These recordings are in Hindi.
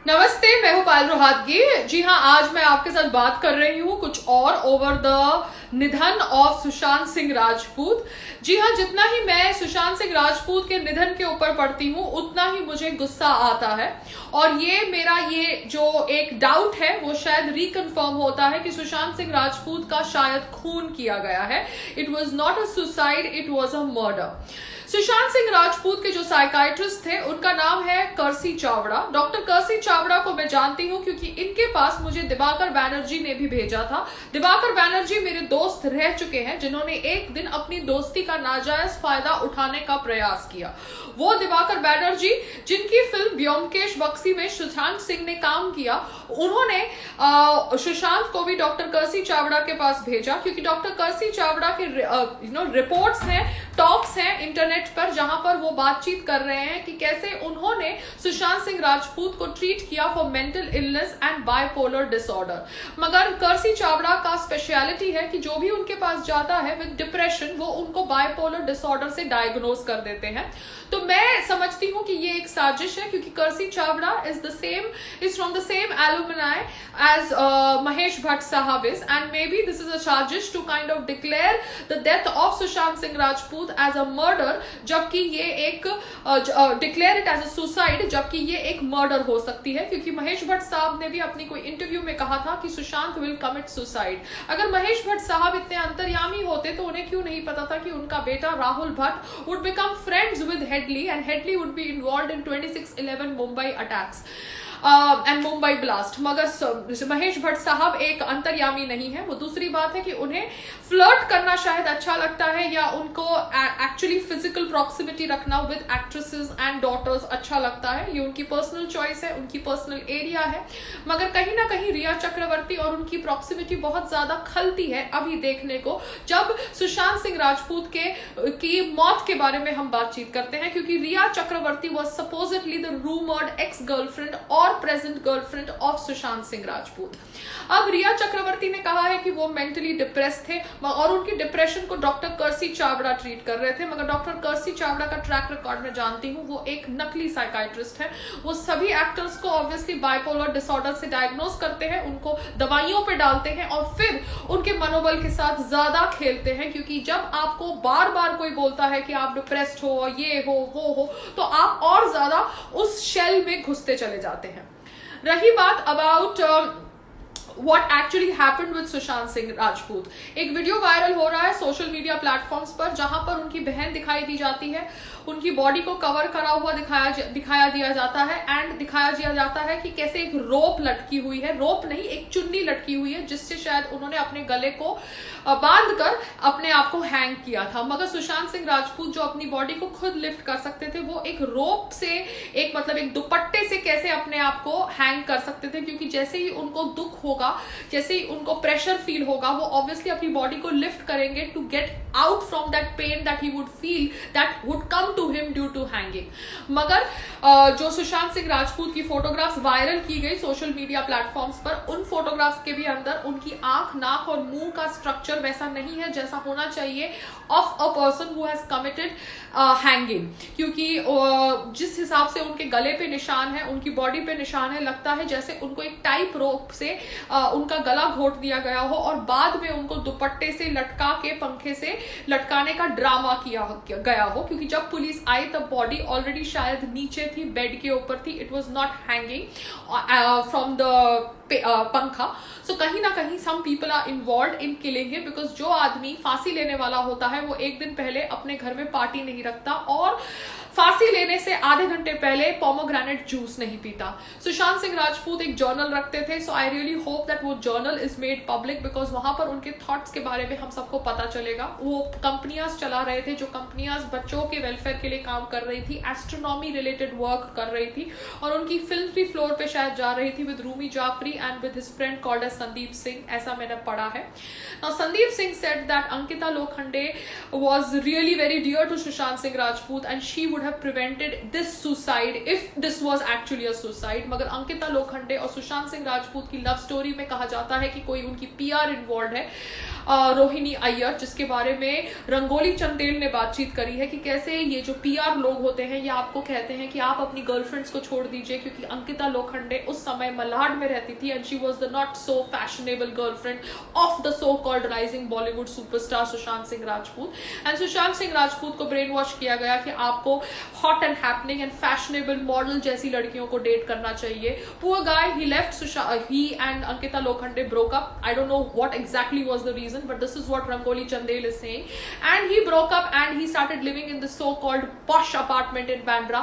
नमस्ते, मैं हूं पायल रोहातगी। जी हाँ, आज मैं आपके साथ बात कर रही हूँ कुछ और ओवर द निधन ऑफ सुशांत सिंह राजपूत। जी हाँ, जितना ही मैं सुशांत सिंह राजपूत के निधन के ऊपर पढ़ती हूँ उतना ही मुझे गुस्सा आता है। और ये मेरा ये जो एक डाउट है वो शायद रिकन्फर्म होता है कि सुशांत सिंह राजपूत का शायद खून किया गया है। It was not a suicide, it was a murder. Sushant Singh Rajput के जो साइकाइट्रिस्ट थे उनका नाम है कर्सी चावड़ा। डॉक्टर कर्सी चावड़ा को मैं जानती हूं क्योंकि इनके पास मुझे दिवाकर बैनर्जी ने भी भेजा था। दिवाकर बैनर्जी मेरे दोस्त रह चुके हैं जिन्होंने एक दिन अपनी दोस्ती का नाजायज फायदा उठाने का प्रयास किया। वो दिवाकर बैनर्जी जिनकी फिल्म ब्योमकेश बक्सी में सुशांत सिंह ने काम किया, उन्होंने सुशांत को भी डॉक्टर कर्सी चावड़ा के पास भेजा क्योंकि डॉक्टर कर्सी चावड़ा के रिपोर्ट्स हैं, टॉक्स हैं इंटरनेट पर जहां पर वो बातचीत कर रहे हैं कि कैसे उन्होंने सुशांत सिंह राजपूत को ट्रीट किया for mental illness and bipolar disorder. मगर कर्सी चावड़ा का स्पेशलिटी है कि जो भी उनके पास जाता है विद डिप्रेशन वो उनको बाइपोलर डिसऑर्डर से डायग्नोज कर देते हैं। तो मैं समझती हूं कि ये एक साजिश है क्योंकि Kursi Chavda is from the same alumni as Mahesh Bhatt Sahab is, and maybe this is a sajish to kind of declare the death of Sushant Singh Rajput as a murder, जबकि ये एक declare it as a suicide, जबकि ये एक मर्डर हो सकती है। क्योंकि महेश भट्ट साहब ने भी अपनी कोई इंटरव्यू में कहा था कि सुशांत विल कमिट सुसाइड। अगर महेश भट्ट साहब इतने अंतर्यामी होते तो उन्हें क्यों नहीं पता था कि उनका बेटा Rahul Bhatt would become friends with Headley and Headley would be involve in 26/11 Mumbai attacks and Mumbai blast. मगर महेश भट्ट साहब एक अंतर्यामी नहीं है। वो दूसरी बात है कि उन्हें फ्लर्ट करना शायद अच्छा लगता है या उनको एक्चुअली फिजिकल प्रॉक्सिमिटी रखना विद एक्ट्रेसेस एंड डॉटर्स अच्छा लगता है। ये उनकी पर्सनल चॉइस है, उनकी पर्सनल एरिया है। मगर कहीं ना कहीं रिया चक्रवर्ती और उनकी प्रॉक्सिमिटी बहुत ज्यादा खलती है अभी देखने को, जब सुशांत सिंह राजपूत की मौत के बारे में हम बातचीत करते हैं। क्योंकि Rhea Chakraborty was supposedly the rumoured ex girlfriend और present girlfriend of Sushant Singh Rajput. अब रिया चक्रवर्ती ने कहा है कि वो मेंटली डिप्रेस थे और उनकी डिप्रेशन को डॉक्टर कर्सी चावड़ा ट्रीट कर रहे थे। मगर डॉक्टर कर्सी चावड़ा का ट्रैक रिकॉर्ड में जानती हूँ, वो एक नकली साइकाइट्रिस्ट है। वो सभी एक्टर्स को ऑब्वियसली बाइपोलर डिसऑर्डर से डायग्नोज करते हैं, उनको दवाइयों पे डालते हैं और फिर उनके मनोबल के साथ ज्यादा खेलते हैं। क्योंकि जब आपको बार बार कोई बोलता है कि आप डिप्रेस्ड हो, ये हो, वो हो, तो आप और ज्यादा उस शेल में घुसते चले जाते हैं। रही बात about what actually happened with Sushant Singh Rajput, एक वीडियो वायरल हो रहा है सोशल मीडिया प्लेटफॉर्म्स पर जहां पर उनकी बहन दिखाई दी जाती है, उनकी बॉडी को कवर करा हुआ दिखाया दिया जाता है एंड दिखाया दिया जाता है कि कैसे एक रोप लटकी हुई है, रोप नहीं एक चुन्नी लटकी हुई है जिससे शायद उन्होंने अपने गले को बांध कर अपने आप को हैंग किया था। मगर सुशांत सिंह राजपूत जो अपनी बॉडी को खुद लिफ्ट कर सकते थे वो एक रोप से, एक मतलब एक दुपट्टे से कैसे अपने आप को हैंग कर सकते थे। क्योंकि जैसे ही उनको दुख होगा, जैसे ही उनको प्रेशर फील होगा, वो ऑब्वियसली अपनी बॉडी को लिफ्ट करेंगे to get out from that pain that he would feel that would come to him due to hanging. मगर जो सुशांत सिंह राजपूत की फोटोग्राफ्स वायरल की गई सोशल मीडिया प्लेटफॉर्म्स पर, उन फोटोग्राफ्स के भी अंदर उनकी आंख, नाक और मुंह का स्ट्रक्चर वैसा नहीं है जैसा होना चाहिए of a person who has committed hanging. क्योंकि जिस हिसाब से उनके गले पे निशान है, उनकी बॉडी पे निशान है, लगता है जैसे उनको एक टाइप रोप से उनका गला घोट दिया गया हो और बाद में उनको दुपट्टे से लटका के पंखे से लटकाने का ड्रामा किया गया हो। क्योंकि जब पुलिस आई तब बॉडी ऑलरेडी शायद नीचे थी, बेड के ऊपर थी, it was not hanging from the पंखा। सो कहीं ना कहीं some people are involve in killing him, because जो आदमी फांसी लेने वाला होता है वो एक दिन पहले अपने घर में पार्टी नहीं रखता और फांसी लेने से आधे घंटे पहले पोमोग्रेनेट जूस नहीं पीता। सुशांत सिंह राजपूत एक जर्नल रखते थे, सो आई रियली होप दैट वो journal is made public, because वहां पर उनके थॉट्स के बारे में हम सबको पता चलेगा। वो कंपनियां चला रहे थे, जो कंपनियां बच्चों के वेलफेयर के लिए काम कर रही थी, एस्ट्रोनॉमी रिलेटेड वर्क कर रही थी, और उनकी फिल्म फ्री फ्लोर पे शायद जा रही थी with Rumi Jafri and with his friend called as Sandeep Singh, ऐसा मैंने पढ़ा है। Now Sandeep Singh said that Ankita Lokhande was really very dear to Sushant Singh Rajput and she would would have prevented this suicide if this was actually a suicide. मगर अंकिता लोखंडे और सुशांत सिंह राजपूत की लव स्टोरी में कहा जाता है कि कोई उनकी पीआर इन्वॉल्व है, रोहिणी अय्यर, जिसके बारे में रंगोली चंदेल ने बातचीत करी है कि कैसे ये जो पीआर लोग होते हैं ये आपको कहते हैं कि आप अपनी गर्लफ्रेंड्स को छोड़ दीजिए, क्योंकि अंकिता लोखंडे उस समय मलाड में रहती थी and she was the not so fashionable girlfriend of the so called rising Bollywood superstar Sushant Singh Rajput. And Sushant Singh Rajput को ब्रेन वॉश किया गया कि आपको hot and happening and fashionable model जैसी लड़कियों को डेट करना चाहिए. Poor guy, he left, he and Ankita Lokhande broke up. I don't know what exactly was the reason, but this is what Rangoli Chandel is saying. And he broke up and he started living in this so-called posh apartment in Bandra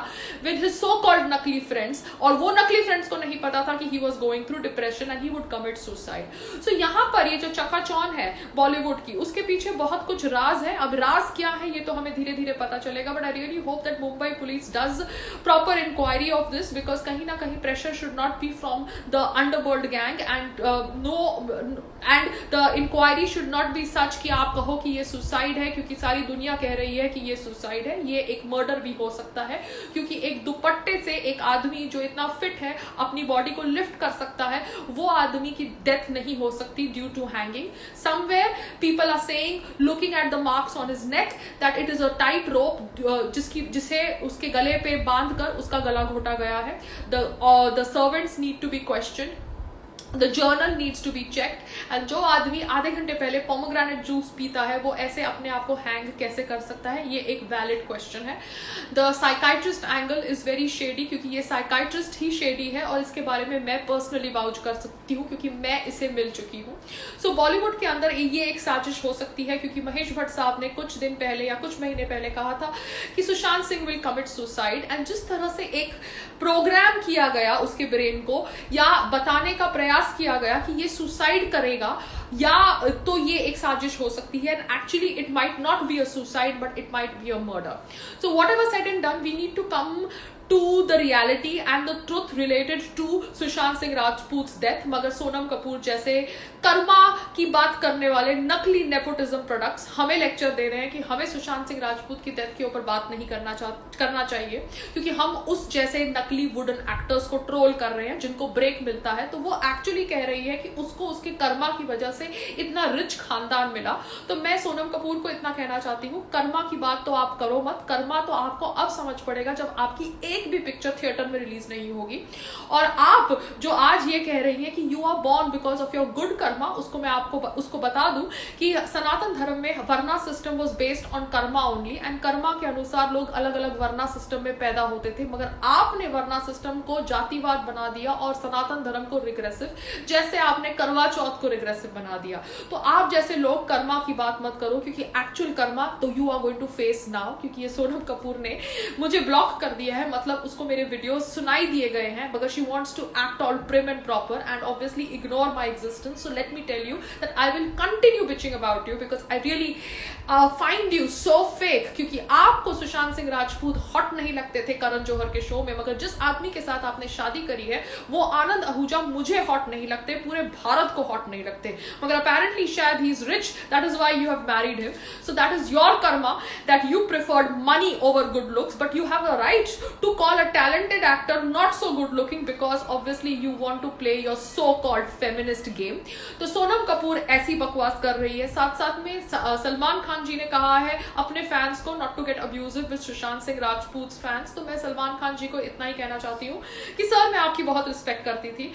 with his so-called नकली friends. और वो नकली friends को नहीं पता था कि he was going through depression and he would commit suicide. So यहाँ पर ये जो चकाचौंध है बॉलीवुड की, उसके पीछे बहुत कुछ राज है. अब राज क्या है ये तो हमें धीरे धीरे पता चलेगा, but I really hope that Mumbai police does proper inquiry of this, because कहीं ना कहीं pressure should not be from the underworld gang and and the inquiry should not be such कि आप कहो कि ये सुसाइड है, क्योंकि सारी दुनिया कह रही है कि ये सुसाइड है. ये एक मर्डर भी हो सकता है, क्योंकि एक दुपट्टे से एक आदमी जो इतना फिट है अपनी बॉडी को लिफ्ट कर सकता है, वो आदमी की डेथ नहीं हो सकती due to hanging. Somewhere people are saying, looking at the marks on his neck, that it is a tight rope जिसे उसके गले पे बांध कर उसका गला घोटा गया है. The servants need to be question, The journal needs to be checked. and जो आदमी आधे घंटे पहले पोमोग्रेनेट जूस पीता है वो ऐसे अपने आप को हैंग कैसे कर सकता है, ये एक वैलिड क्वेश्चन है. The psychiatrist angle is very shady, क्योंकि ये साइकाइट्रिस्ट ही शेडी है और इसके बारे में मैं पर्सनली वाउच कर सकती हूँ क्योंकि मैं इसे मिल चुकी हूँ. सो बॉलीवुड के अंदर ये एक साजिश हो सकती है, क्योंकि महेश भट्ट साहब ने कुछ दिन पहले या कुछ महीने पहले कहा था कि Sushant Singh will commit suicide. And जिस तरह से एक प्रोग्राम किया गया उसके ब्रेन को, या बताने का प्रयास किया गया कि ये सुसाइड करेगा, या तो ये एक साजिश हो सकती है. And actually it might not be a suicide but it might be a murder. So whatever said and done, we need to come to the reality and the truth related to Sushant Singh Rajput's death. मगर सोनम कपूर जैसे कर्मा की बात करने वाले नकली नेपोटिज्म प्रोडक्ट्स हमें लेक्चर दे रहे हैं कि हमें सुशांत सिंह राजपूत की डेथ के ऊपर बात नहीं करना चाहिए, क्योंकि हम उस जैसे नकली वुडन एक्टर्स को ट्रोल कर रहे हैं जिनको ब्रेक मिलता है. तो वो एक्चुअली कह रही है कि उसको उसके कर्मा की वजह से इतना रिच खानदान मिला. तो मैं सोनम कपूर को इतना कहना चाहती हूँ, कर्मा की बात तो आप करो मत. कर्मा तो आपको अब समझ पड़ेगा जब आपकी एक भी पिक्चर थिएटर में रिलीज नहीं होगी. और आप जो आज ये कह रही हैं कि you are born because of your good karma, उसको मैं आपको उसको बता दूं कि सनातन धर्म में varna system was based on karma only. And karma के अनुसार लोग अलग अलग वर्ना सिस्टम में पैदा होते थे, मगर आपने वर्ना सिस्टम को जातिवाद बना दिया और सनातन धर्म को रिग्रेसिव, जैसे आपने करवा चौथ को रिग्रेसिव बना दिया. तो आप जैसे लोग कर्मा की बात मत करो, क्योंकि एक्चुअल कर्मा तो you are going to face now. क्योंकि ये सोनम कपूर ने मुझे ब्लॉक कर दिया है, मतलब उसको मेरे वीडियोस सुनाई दिए गए हैं, because she wants to act all prim and proper and obviously ignore my existence. So let me tell you that I will continue bitching about you because I really find you so fake. क्योंकि आपको सुशांत सिंह राजपूत हॉट नहीं लगते थे करण जौहर के शो में, मगर जिस आदमी के साथ आपने शादी करी है वो आनंद आहूजा मुझे हॉट नहीं लगते, पूरे भारत को हॉट नहीं लगते. मगर apparently शायद he is rich, that is why you have married him. So that is your karma that you preferred money over good looks, but you have a right to call a talented actor not so good looking because obviously you want to play your so called feminist game. तो सोनम कपूर ऐसी बकवास कर रही है. साथ साथ में सलमान खान जी ने कहा है अपने फैंस को not to get abusive with Sushant Singh Rajput fans. तो मैं सलमान खान जी को इतना ही कहना चाहती हूँ कि सर मैं आपकी बहुत रिस्पेक्ट करती थी,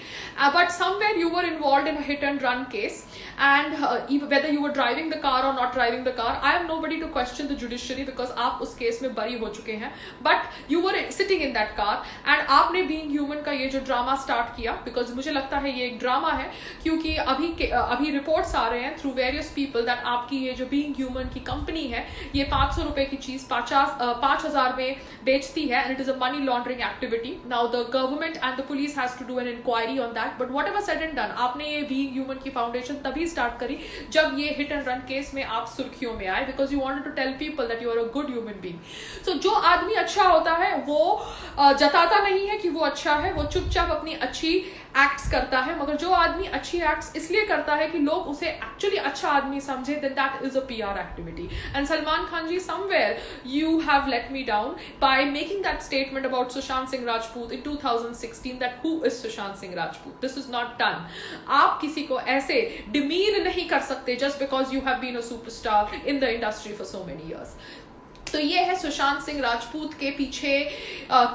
but somewhere you were involved in a hit and run case, and whether you were driving the car or not driving the car, I am nobody to question the judiciary because आप उस केस में बरी हो चुके हैं. But you were sitting in that car and आपने बीइंग ह्यूमन का ये जो ड्रामा स्टार्ट किया, बिकॉज मुझे लगता है ये एक ड्रामा है, क्योंकि अभी रिपोर्ट्स आ रहे हैं थ्रू वेरियस पीपल दैट आपकी ये जो बीइंग ह्यूमन की कंपनी है ये 500 रुपए की चीज 5,000 में बेचती है, and it is a money laundering activity. Now the government and the police has to do an inquiry on that. But whatever said and done, आपने ये बीइंग ह्यूमन की फाउंडेशन तभी स्टार्ट करी जब ये हिट एंड रन केस में आप सुर्खियों में आए, because you wanted to tell people that you are a good human being. So जो आदमी अच्छा होता है वो जताता नहीं है कि वो अच्छा है, वो चुपचाप अपनी अच्छी एक्ट्स करता है, मगर जो आदमी अच्छी एक्ट्स इसलिए करता है कि लोग उसे एक्चुअली अच्छा आदमी समझे, then that is a PR activity. And Salman Khan ji, somewhere you have let me down by making that statement about Sushant Singh Rajput in 2016 that who is Sushant Singh Rajput. This is not done. आप किसी को ऐसे demean नहीं कर सकते just because you have been a superstar in the industry for so many years. तो ये है सुशांत सिंह राजपूत के पीछे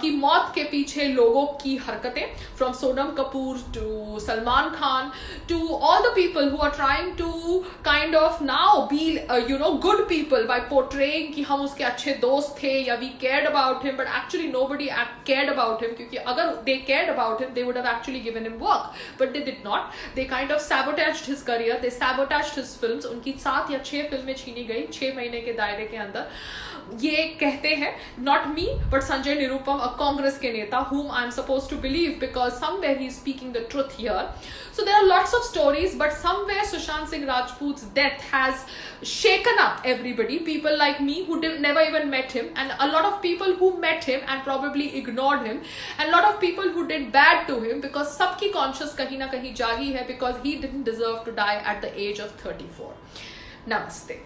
की मौत के पीछे लोगों की हरकतें, from Sonam Kapoor to Salman Khan to all the people who are trying to kind of now be good people by portraying कि हम उसके अच्छे दोस्त थे या we cared about him, but actually nobody cared about him, क्योंकि अगर they cared about him they would have actually given him work, but they did not. They kind of sabotaged his career, they sabotaged his films. उनकी 7 या 6 फिल्में छीनी गई 6 महीने के दायरे के अंदर. ये कहते हैं not me but Sanjay Nirupam, a Congress के नेता whom I am supposed to believe because somewhere he is speaking the truth here. So there are lots of stories, but somewhere Sushant Singh Rajput's death has shaken up everybody. People like me who never even met him, and a lot of people who met him and probably ignored him, and a lot of people who did bad to him because सबकी conscience कहीं ना कहीं जागी है because he didn't deserve to die at the age of 34. Namaste.